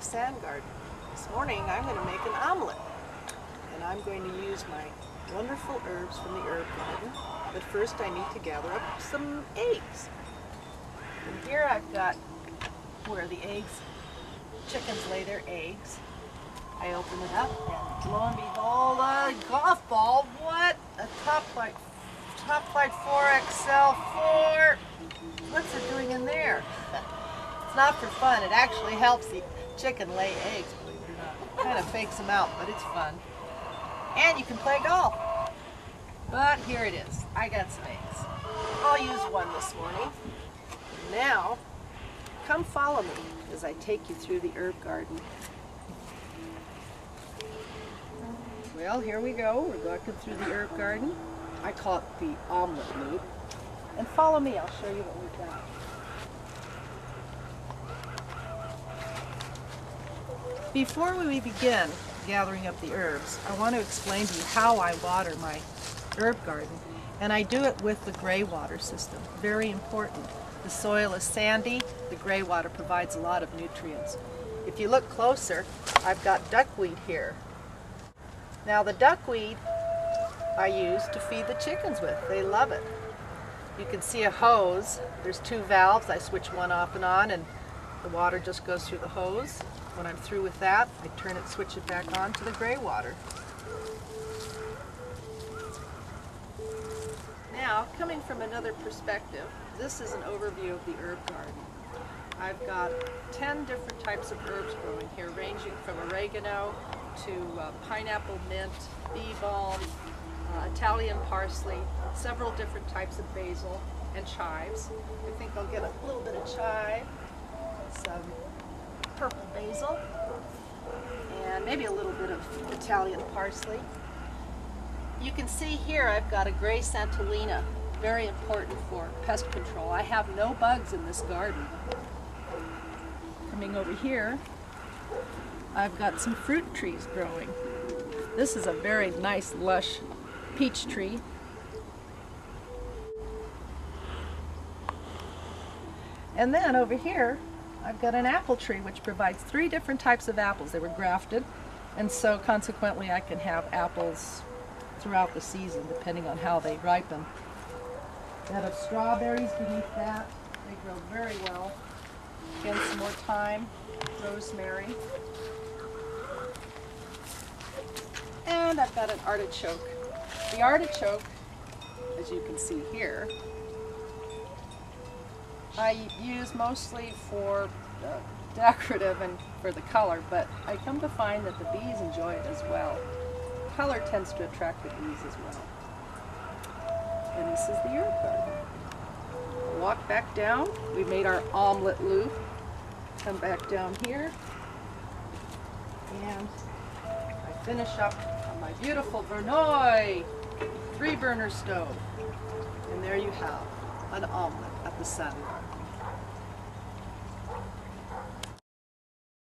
sand garden. This morning I'm going to make an omelet, and I'm going to use my wonderful herbs from the herb garden. But first I need to gather up some eggs. And here I've got where the chickens lay their eggs. I open it up and lo and behold, a golf ball. What? A top flight 4XL4. What's it doing in there? It's not for fun. It actually helps the chicken lay eggs, believe it or not. Kind of fakes them out, but it's fun. And you can play golf. But here it is. I got some eggs. I'll use one this morning. Now, come follow me as I take you through the herb garden. Well, here we go. We're walking through the herb garden. I call it the omelet loop. And follow me, I'll show you what we've got. Before we begin gathering up the herbs, I want to explain to you how I water my herb garden. And I do it with the gray water system. Very important. The soil is sandy, the gray water provides a lot of nutrients. If you look closer, I've got duckweed here. Now the duckweed I use to feed the chickens with. They love it. You can see a hose. There's two valves. I switch one off and on, and the water just goes through the hose. When I'm through with that, I turn it, switch it back on to the gray water. Now, coming from another perspective, this is an overview of the herb garden. I've got 10 different types of herbs growing here, ranging from oregano to pineapple mint, bee balm, Italian parsley, several different types of basil, and chives. I think I'll get a little bit of chive, some purple basil, and maybe a little bit of Italian parsley. You can see here I've got a gray Santolina, very important for pest control. I have no bugs in this garden. Coming over here, I've got some fruit trees growing. This is a very nice, lush peach tree. And then over here, I've got an apple tree which provides 3 different types of apples. They were grafted, and so consequently I can have apples throughout the season depending on how they ripen. I have strawberries beneath that. They grow very well. Again, some more thyme, rosemary. And I've got an artichoke. The artichoke, as you can see here, I use mostly for decorative and for the color, but I come to find that the bees enjoy it as well. Color tends to attract the bees as well. And this is the herb garden. Walk back down. We made our omelet loop. Come back down here. And I finish up on my beautiful Verneuil 3-burner stove. And there you have an omelet at the sand garden.